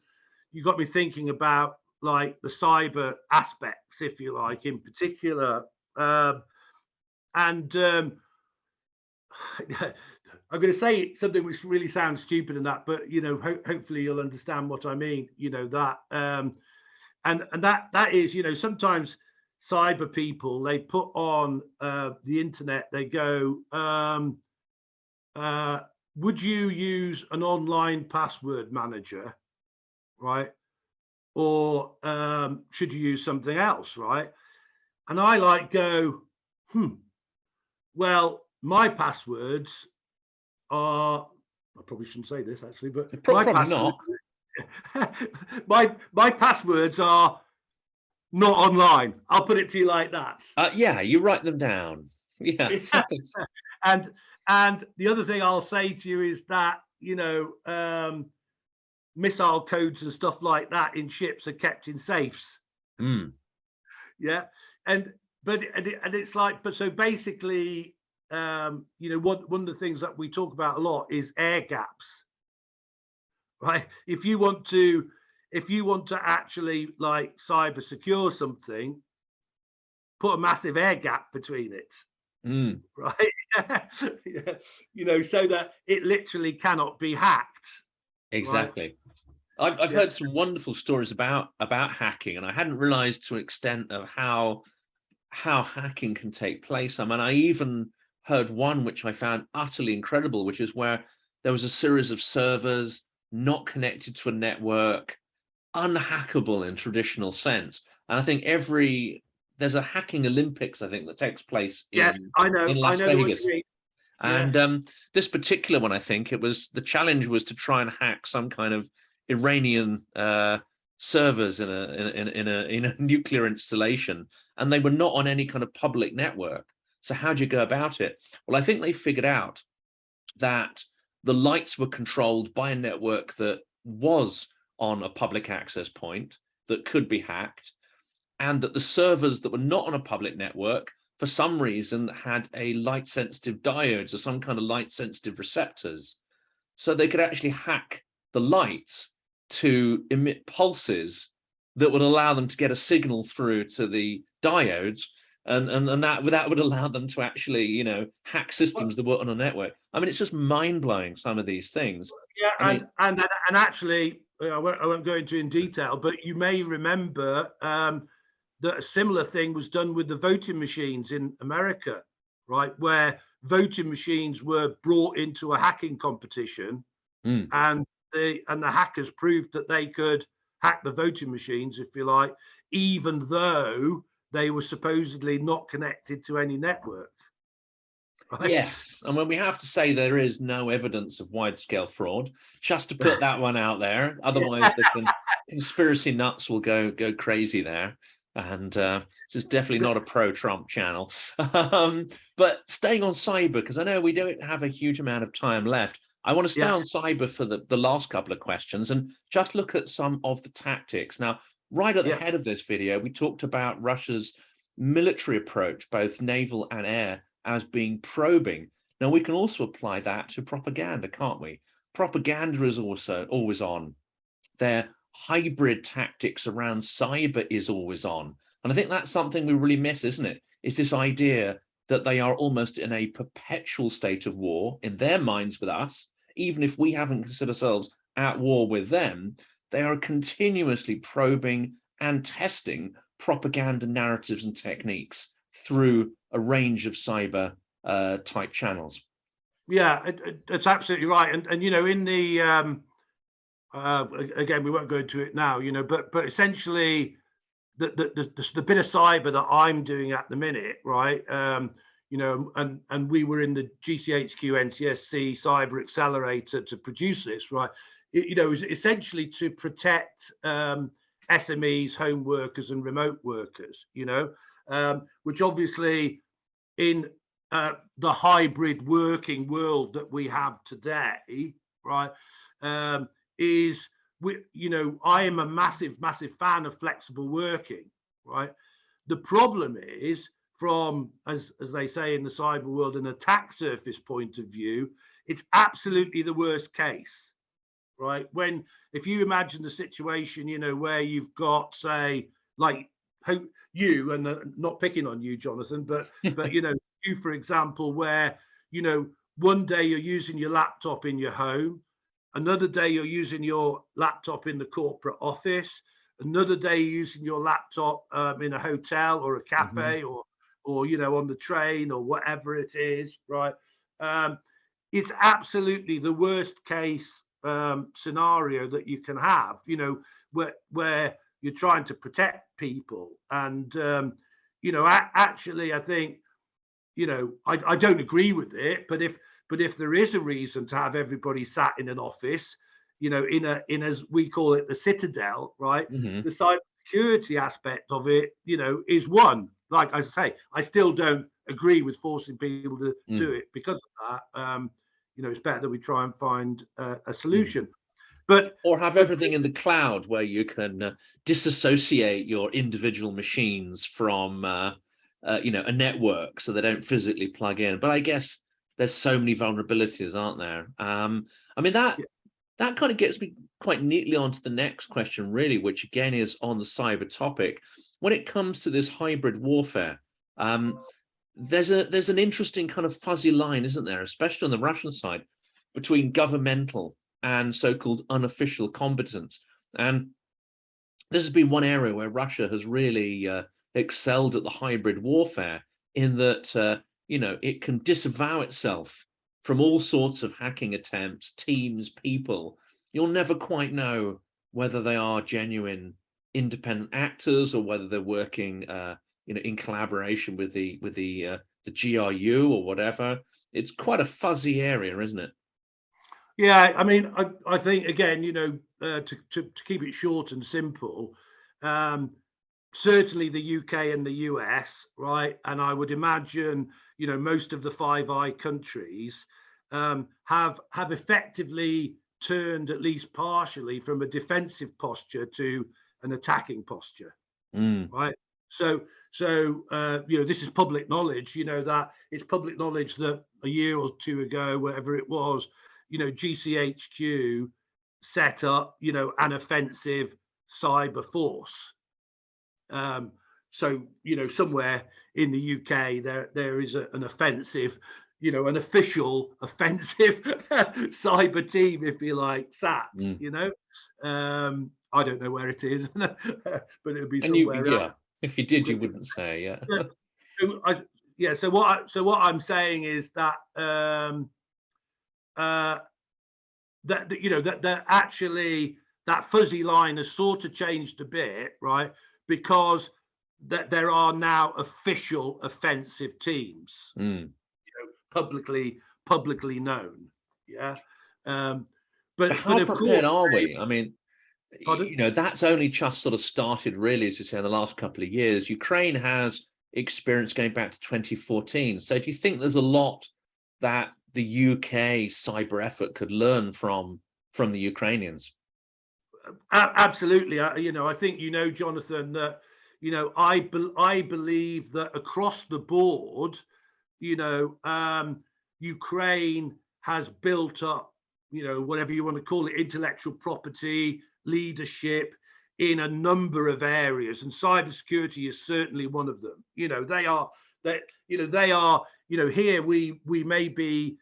you got me thinking about like the cyber aspects, if you like, in particular, and I'm going to say something which really sounds stupid in that, but hopefully you'll understand what I mean. That and that is, sometimes cyber people, they put on the internet, they go, would you use an online password manager, right? Or should you use something else, right? And I like go, well, my passwords are, I probably shouldn't say this actually, but Probably not. my passwords are not online. I'll put it to you like that. Yeah, you write them down. Yes. And the other thing I'll say to you is that missile codes and stuff like that in ships are kept in safes. Yeah, and it's like, but so basically, one of the things that we talk about a lot is air gaps, right? If you want to actually like cyber secure something, put a massive air gap between it, right? So that it literally cannot be hacked. Exactly. Right? I've heard some wonderful stories about hacking, and I hadn't realized to an extent of how hacking can take place. I mean, I even heard one which I found utterly incredible, which is where there was a series of servers not connected to a network, unhackable in traditional sense. And I think there's a hacking Olympics, I think, that takes place in Las Vegas. And this particular one, I think the challenge was to try and hack some kind of Iranian servers in a nuclear installation, and they were not on any kind of public network. So how do you go about it? Well, I think they figured out that the lights were controlled by a network that was on a public access point that could be hacked, and that the servers that were not on a public network, for some reason, had a light sensitive diodes or some kind of light sensitive receptors. So they could actually hack the lights to emit pulses that would allow them to get a signal through to the diodes, and that would allow them to actually, hack systems that were on a network. I mean, it's just mind-blowing, some of these things. Yeah, and actually, I won't go into in detail, but you may remember that a similar thing was done with the voting machines in America, right? Where voting machines were brought into a hacking competition, and the hackers proved that they could hack the voting machines, if you like, even though they were supposedly not connected to any network. Right? Yes, and when we have to say there is no evidence of wide-scale fraud, just to put that one out there. Otherwise, the conspiracy nuts will go crazy there. And this is definitely not a pro-Trump channel. But staying on cyber, because I know we don't have a huge amount of time left, I want to stay on cyber for the last couple of questions and just look at some of the tactics. Now, right at the head of this video, we talked about Russia's military approach, both naval and air, as being probing. Now, we can also apply that to propaganda, can't we? Propaganda is also always on. Their hybrid tactics around cyber is always on. And I think that's something we really miss, isn't it? Is this idea that they are almost in a perpetual state of war in their minds with us, even if we haven't considered ourselves at war with them. They are continuously probing and testing propaganda narratives and techniques through a range of cyber type channels. Yeah, it's absolutely right. And in the again, we won't go into it now, but essentially the bit of cyber that I'm doing at the minute, right? And we were in the GCHQ NCSC cyber accelerator to produce this, right? It was essentially to protect SMEs, home workers, and remote workers, which obviously in the hybrid working world that we have today, right, is I am a massive fan of flexible working, right? The problem is, from as they say in the cyber world, an attack surface point of view, it's absolutely the worst case, right? If you imagine the situation, where you've got, say, like you, and not picking on you, Jonathan, but you, for example, where one day you're using your laptop in your home, another day you're using your laptop in the corporate office, another day you're using your laptop in a hotel or a cafe, or on the train or whatever it is, right? It's absolutely the worst case scenario that you can have, where you're trying to protect people. And actually, I think, I don't agree with it, but if there is a reason to have everybody sat in an office, in as we call it, the citadel, right? The cybersecurity aspect of it, is one. Like I say, I still don't agree with forcing people to do it because of that. It's better that we try and find a solution. Or have everything in the cloud, where you can disassociate your individual machines from a network, so they don't physically plug in. But I guess there's so many vulnerabilities, aren't there? I mean, that kind of gets me quite neatly onto the next question, really, which again is on the cyber topic. When it comes to this hybrid warfare, There's an interesting kind of fuzzy line, isn't there, especially on the Russian side, between governmental and so-called unofficial competence. And this has been one area where Russia has really excelled at the hybrid warfare, in that it can disavow itself from all sorts of hacking attempts, teams, people. You'll never quite know whether they are genuine independent actors or whether they're working in collaboration with the GRU or whatever. It's quite a fuzzy area, isn't it? Yeah, I mean, I think again, to keep it short and simple, certainly the UK and the US, right, and I would imagine most of the Five Eye countries have effectively turned, at least partially, from a defensive posture to an attacking posture, right? So this is public knowledge. That it's public knowledge that a year or two ago, whatever it was, GCHQ set up, an offensive cyber force. So somewhere in the UK there is an offensive, an official offensive cyber team, if you like, sat. I don't know where it is, but it would be somewhere. If you did, you wouldn't say. So what I'm saying is that that actually that fuzzy line has sort of changed a bit, right? Because that there are now official offensive teams, publicly known. Yeah. But how prepared are we? I mean, pardon? that's only just sort of started, really, as you say, in the last couple of years. Ukraine has experience going back to 2014. So do you think there's a lot that the UK cyber effort could learn from the Ukrainians? Absolutely. I think, Jonathan, that I believe that across the board, Ukraine has built up, whatever you want to call it, intellectual property, leadership in a number of areas, and cybersecurity is certainly one of them. They are here we may be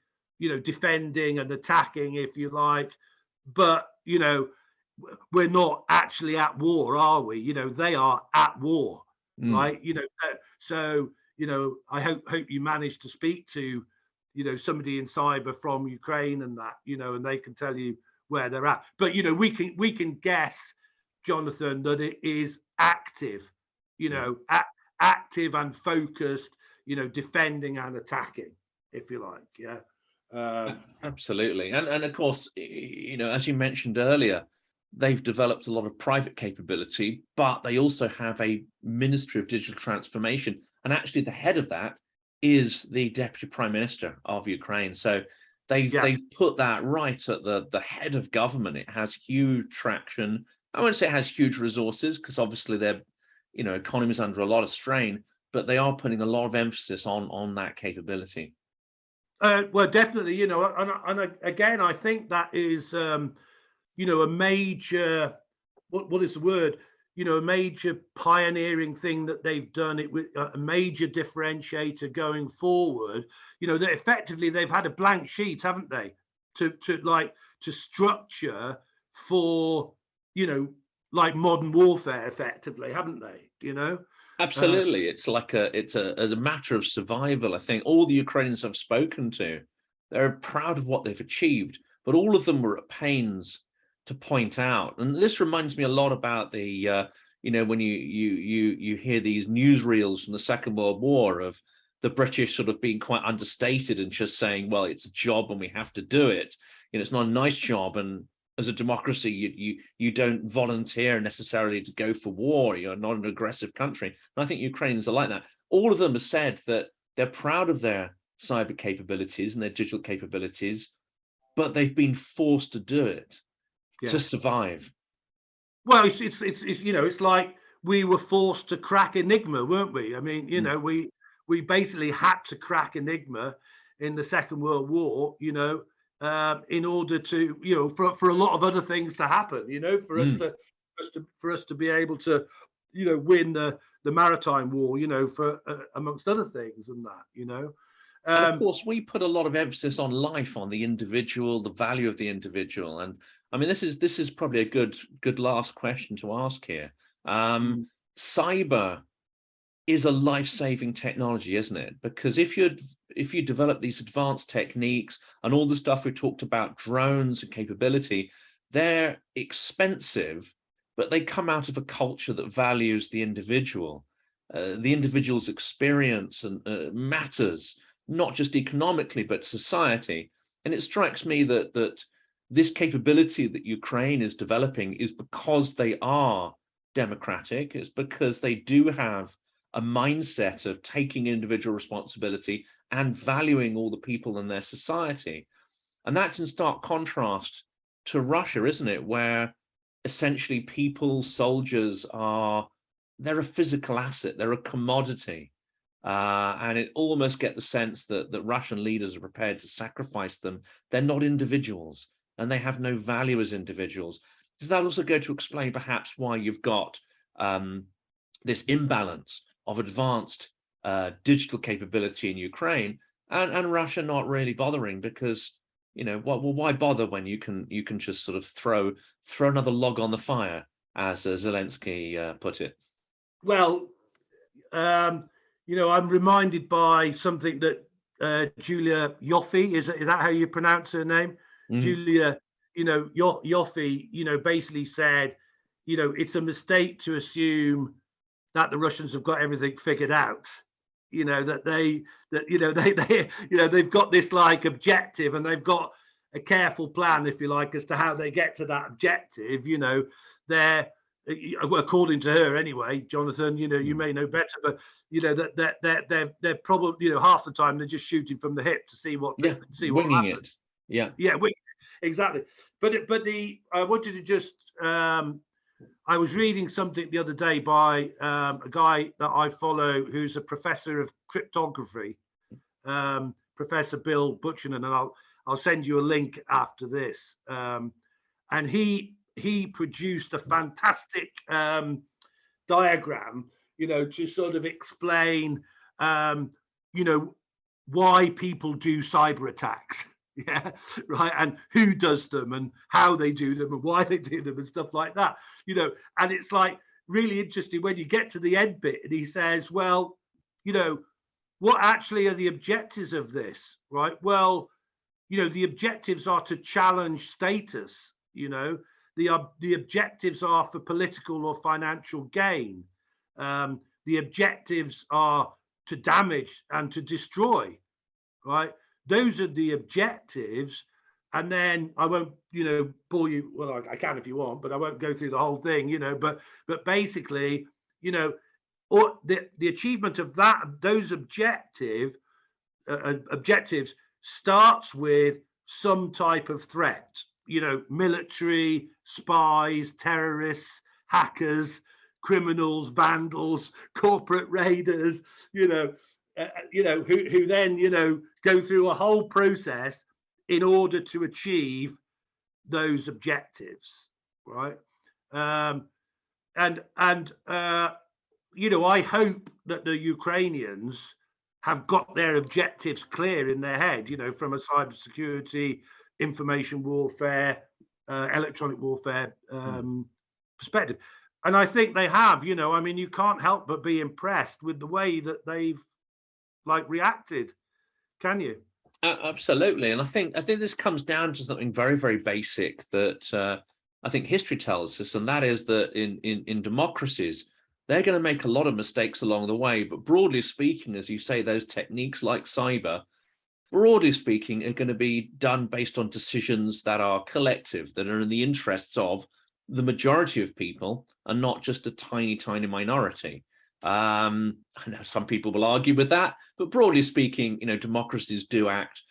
defending and attacking, if you like, but we're not actually at war, are we? They are at war, right? So I hope you managed to speak to somebody in cyber from Ukraine and that, and they can tell you where they're at. But we can guess, Jonathan, that it is active, active and focused, defending and attacking, if you like. Absolutely. And of course, as you mentioned earlier, they've developed a lot of private capability, but they also have a Ministry of Digital Transformation. And actually the head of that is the Deputy Prime Minister of Ukraine. So they've put that right at the head of government. It has huge traction. I won't say it has huge resources, because obviously their economy is under a lot of strain, but they are putting a lot of emphasis on that capability. Well, definitely, and again, I think that is, a major, what is the word? A major pioneering thing that they've done, it with a major differentiator going forward. That effectively they've had a blank sheet, haven't they, to structure for, like modern warfare, effectively, haven't they? Absolutely. It's as a matter of survival. I think all the Ukrainians I've spoken to, they're proud of what they've achieved, but all of them were at pains to point out. And this reminds me a lot about the, when you hear these newsreels from the Second World War of the British sort of being quite understated and just saying, well, it's a job and we have to do it. It's not a nice job. And as a democracy, you don't volunteer necessarily to go for war. You're not an aggressive country. And I think Ukrainians are like that. All of them have said that they're proud of their cyber capabilities and their digital capabilities, but they've been forced to do it to survive. Well, it's like we were forced to crack Enigma, weren't we? I mean, we basically had to crack Enigma in the Second World War, in order to, for a lot of other things to happen, for us to be able to, win the maritime war, for amongst other things and that. And of course, we put a lot of emphasis on life, on the individual, the value of the individual. And I mean, this is probably a good last question to ask here. Cyber is a life-saving technology, isn't it? Because if you develop these advanced techniques and all the stuff we talked about, drones and capability, they're expensive, but they come out of a culture that values the individual. The individual's experience and matters, not just economically, but society. And it strikes me that this capability that Ukraine is developing is because they are democratic. It's because they do have a mindset of taking individual responsibility and valuing all the people in their society. And that's in stark contrast to Russia, isn't it? Where essentially people, soldiers they're a physical asset, they're a commodity. And it almost get the sense that Russian leaders are prepared to sacrifice them. They're not individuals and they have no value as individuals. Does that also go to explain perhaps why you've got this imbalance of advanced digital capability in Ukraine and Russia not really bothering? Because, why bother when you can just sort of throw another log on the fire, as Zelensky put it? Well, I'm reminded by something that Julia Yoffe, is that how you pronounce her name? Julia, Yoffe, basically said, it's a mistake to assume that the Russians have got everything figured out. They've got this like objective, and they've got a careful plan, if you like, as to how they get to that objective. They're, according to her anyway, Jonathan, you may know better, but that they're probably, half the time they're just shooting from the hip to see what winging it. Exactly. But I wanted to just I was reading something the other day by a guy that I follow who's a professor of cryptography, Professor Bill Buchanan, and I'll send you a link after this. And he produced a fantastic diagram, to sort of explain, why people do cyber attacks. Yeah, right. And who does them and how they do them and why they do them and stuff like that, and it's like really interesting when you get to the end bit and he says, well, what actually are the objectives of this, right? Well, the objectives are to challenge status, the objectives are for political or financial gain. The objectives are to damage and to destroy, right? Those are the objectives. And then I won't, bore you. Well, I can if you want, but I won't go through the whole thing, but basically, or the achievement of those objectives starts with some type of threat, military, spies, terrorists, hackers, criminals, vandals, corporate raiders, who then, go through a whole process in order to achieve those objectives, right? I hope that the Ukrainians have got their objectives clear in their head, from a cybersecurity, information warfare, electronic warfare perspective. And I think they have, you can't help but be impressed with the way that they've reacted, can you? Absolutely. And I think this comes down to something very, very basic that I think history tells us, and that is that in democracies, they're going to make a lot of mistakes along the way. But broadly speaking, as you say, those techniques like cyber, broadly speaking, are going to be done based on decisions that are collective, that are in the interests of the majority of people and not just a tiny, tiny minority. I know some people will argue with that, but broadly speaking, democracies do act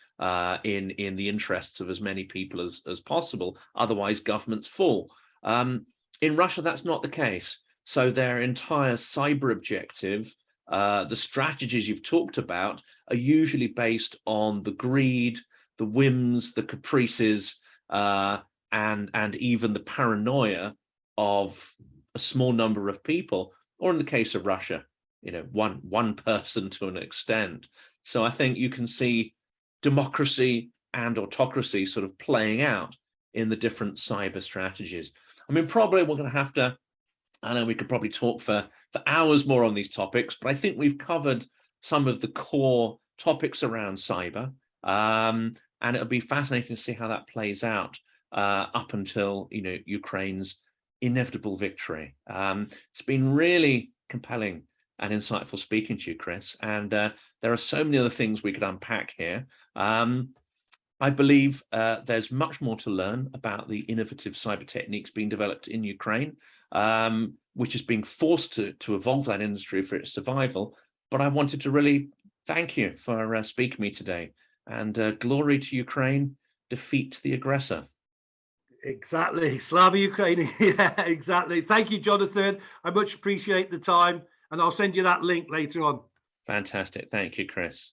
in the interests of as many people as possible. Otherwise, governments fall. In Russia, that's not the case. So their entire cyber objective, the strategies you've talked about, are usually based on the greed, the whims, the caprices, and even the paranoia of a small number of people. or in the case of Russia, one person to an extent. So I think you can see democracy and autocracy sort of playing out in the different cyber strategies. I mean, probably we're going to have to, I know we could probably talk for hours more on these topics, but I think we've covered some of the core topics around cyber. And it'll be fascinating to see how that plays out up until, Ukraine's inevitable victory. It's been really compelling and insightful speaking to you, Chris. And there are so many other things we could unpack here. I believe there's much more to learn about the innovative cyber techniques being developed in Ukraine, which is being forced to evolve that industry for its survival. But I wanted to really thank you for speaking to me today. And glory to Ukraine, defeat the aggressor. Exactly. Slava Ukraine. Yeah, exactly. Thank you, Jonathan. I much appreciate the time. And I'll send you that link later on. Fantastic. Thank you, Chris.